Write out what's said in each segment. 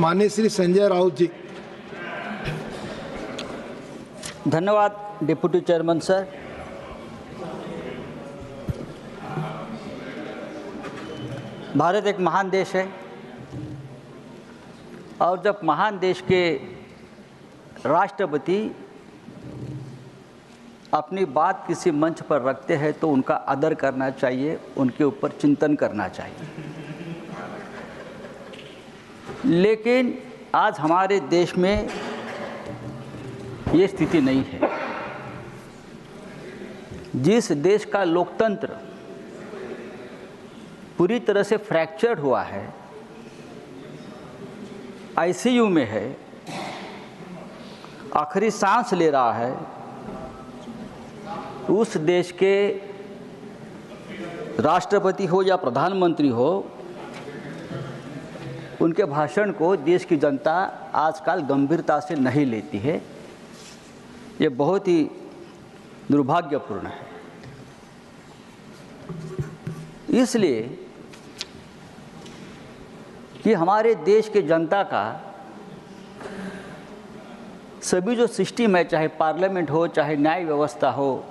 माननीय श्री संजय राउत जी। धन्यवाद deputy chairman sir. Bharat एक महान देश है और जब महान देश के राष्ट्रपति अपनी बात किसी मंच पर रखते हैं तो उनका आदर करना चाहिए, उनके ऊपर चिंतन करना चाहिए। लेकिन आज हमारे देश में ये स्थिति नहीं है। जिस देश का लोकतंत्र पूरी तरह से फ्रैक्चर्ड हुआ है, आईसीयू में है, आखिरी सांस ले रहा है, उस देश के राष्ट्रपति हो या प्रधानमंत्री हो, उनके भाषण को देश की जनता आजकल गंभीरता से नहीं लेती है। ये बहुत ही दुर्भाग्यपूर्ण है। इसलिए कि हमारे देश के जनता का सभी जो सिस्टम है, चाहे पार्लियामेंट हो, चाहे न्याय व्यवस्था हो,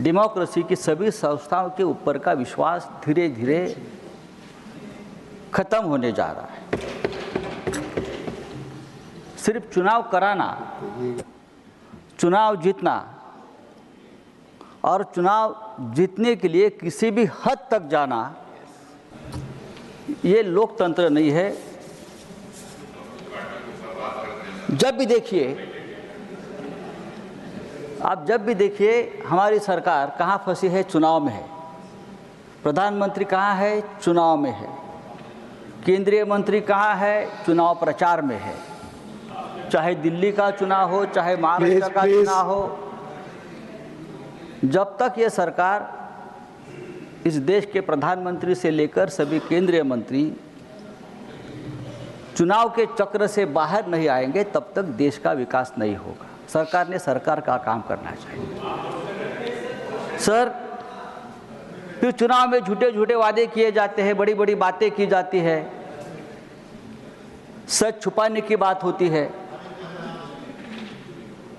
डेमोक्रेसी की सभी संस्थाओं के ऊपर का विश्वास धीरे धीरे खत्म होने जा रहा है। सिर्फ चुनाव कराना, चुनाव जीतना और चुनाव जीतने के लिए किसी भी हद तक जाना, ये लोकतंत्र नहीं है। जब भी देखिए, आप जब भी देखिए हमारी सरकार कहाँ फंसी है, चुनाव में है। प्रधानमंत्री कहाँ है, चुनाव में है। केंद्रीय मंत्री कहाँ है, चुनाव प्रचार में है। चाहे दिल्ली का चुनाव हो, चाहे महाराष्ट्र का चुनाव हो, जब तक ये सरकार, इस देश के प्रधानमंत्री से लेकर सभी केंद्रीय मंत्री चुनाव के चक्र से बाहर नहीं आएंगे, तब तक देश का विकास नहीं होगा। सरकार ने सरकार का काम करना चाहिए। सर, फिर चुनाव में झूठे झूठे वादे किए जाते हैं, बड़ी बड़ी बातें की जाती है, सच छुपाने की बात होती है।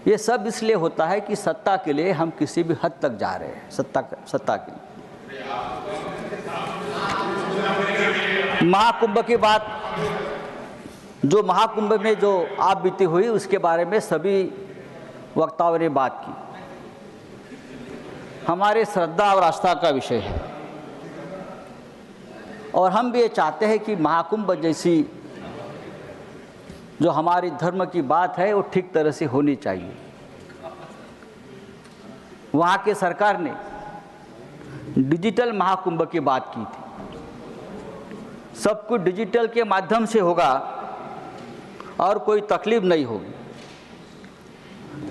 ये सब इसलिए होता है कि सत्ता के लिए हम किसी भी हद तक जा रहे हैं, सत्ता के लिए। महाकुंभ की बात, जो महाकुंभ में जो आप बीती हुई, उसके बारे में सभी वक्ताओं ने बात की। हमारे श्रद्धा और आस्था का विषय है और हम भी ये चाहते हैं कि महाकुंभ जैसी जो हमारी धर्म की बात है वो ठीक तरह से होनी चाहिए। वहाँ के सरकार ने डिजिटल महाकुंभ की बात की थी। सब कुछ डिजिटल के माध्यम से होगा और कोई तकलीफ नहीं होगी।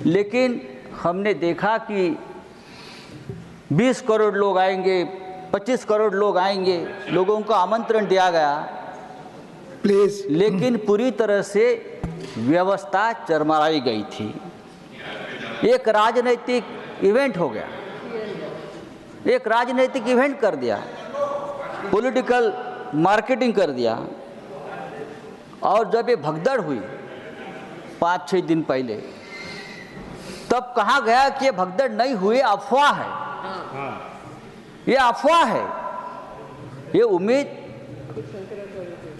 लेकिन हमने देखा कि 20 करोड़ लोग आएंगे, 25 करोड़ लोग आएंगे, लोगों को आमंत्रण दिया गया, प्लीज, लेकिन पूरी तरह से व्यवस्था चरमराई गई थी। एक राजनीतिक इवेंट हो गया, एक राजनीतिक इवेंट कर दिया, पॉलिटिकल मार्केटिंग कर दिया। और जब ये भगदड़ हुई 5-6 दिन पहले, तब कहा गया कि ये भगदड़ नहीं हुई, अफवाह है, ये अफवाह है। ये उम्मीद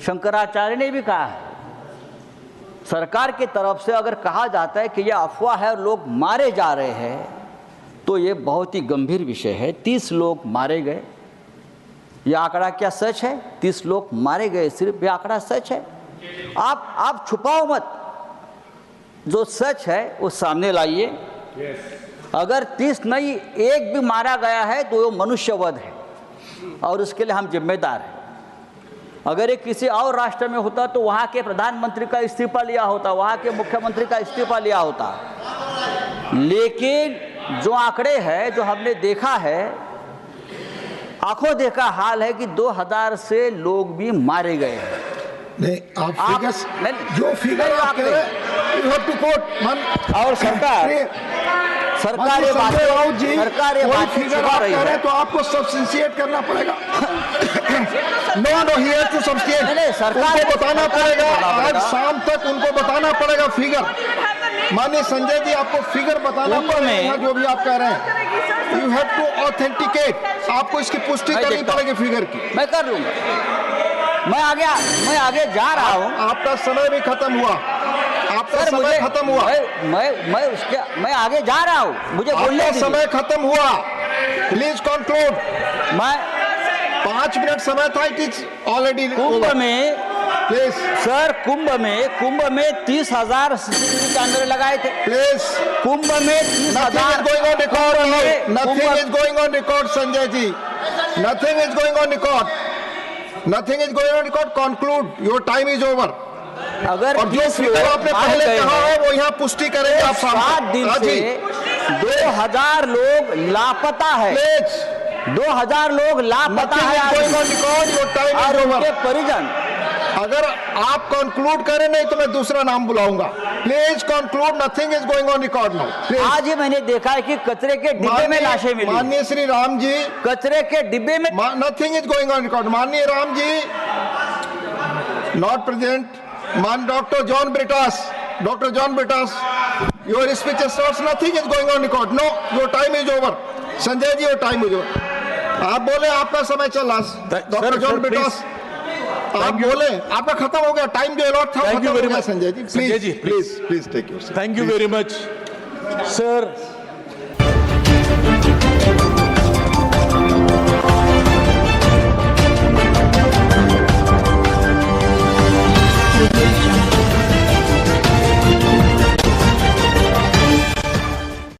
शंकराचार्य ने भी कहा है। सरकार की तरफ से अगर कहा जाता है कि यह अफवाह है और लोग मारे जा रहे हैं, तो ये बहुत ही गंभीर विषय है। 30 लोग मारे गए, यह आंकड़ा क्या सच है? 30 लोग मारे गए, सिर्फ यह आंकड़ा सच है? आप छुपाओ मत, जो सच है वो सामने लाइए। अगर 30 नहीं, एक भी मारा गया है तो वो मनुष्यवध है और उसके लिए हम जिम्मेदार हैं। अगर ये किसी और राष्ट्र में होता तो वहाँ के प्रधानमंत्री का इस्तीफा लिया होता, वहाँ के मुख्यमंत्री का इस्तीफा लिया होता। लेकिन जो आंकड़े हैं, जो हमने देखा है, आंखों देखा हाल है कि 2000 से लोग भी मारे गए हैं। नहीं, आप जो फिगर आप कह रहे हैं, you have to quote मन। और सरकार ये बात फिगर आप कह रहे हैं तो आपको सब्सटेंशिएट करना पड़ेगा। No, he has to substantiate. नहीं, सरकार उनको बताना पड़ेगा, आज पड़ेगा। शाम तक उनको बताना पड़ेगा फिगर। माननीय संजय जी, आपको फिगर बताना कुंभ पड़ेगा, में- यहाँ जो भी आप कह रहे हैं। यू हैव टू ऑथेंटिकेट, आपको इसकी पुष्टि मैं करनी देखता हूं। पड़ेगी फिगर की। मैं कर लूंगा, मैं आगे जा रहा हूं। आपका समय भी खत्म हुआ, आपका सर, समय खत्म हुआ, मैं आगे जा रहा हूं, मुझे बोलने आपका दीजिए। समय खत्म हुआ। Please conclude. मैं 5 मिनट समय था, इट इज ऑलरेडी कुंभ में, प्लीज सर कुंभ में 30,000 CCTV कैमरे लगाए थे। प्लीज। कुंभ में 30,000। Nothing is going on record. Nothing is going on record, Sanjay ji. Nothing is going on record. Nothing is going on record. Conclude. Your time is over. अगर और जो 30 figure लोग आपने मारे पहले गए कहा हैं, है वो यहाँ पुष्टि करेंगे आप 7 दिन हाँ से जी। 2000 लोग लापता है। प्लीज। 2000 लोग लापता Nothing है is आज। going on record. Your time और is उनके over. परिजन। अगर आप कंक्लूड करें नहीं तो मैं दूसरा नाम बुलाऊंगा। Please conclude. Nothing is going on record now. आज ही मैंने देखा है कि कचरे के डिब्बे में लाशें मिली। माननीय श्री राम जी, कचरे के डिब्बे में। Nothing is going on record. माननीय राम जी नॉट प्रेजेंट। मान doctor John Brittas, your speech starts. Nothing is going on record. No, your time is over. Sanjay ji, your time is over. आप बोले, आपका समय चला। डॉक्टर जॉन ब्रिटास, आप बोले, आपका खत्म हो गया टाइम, जो अलॉट था। Thank you very much. Sanjay ji, Sanjay ji, please take your. Thank you very much, sir.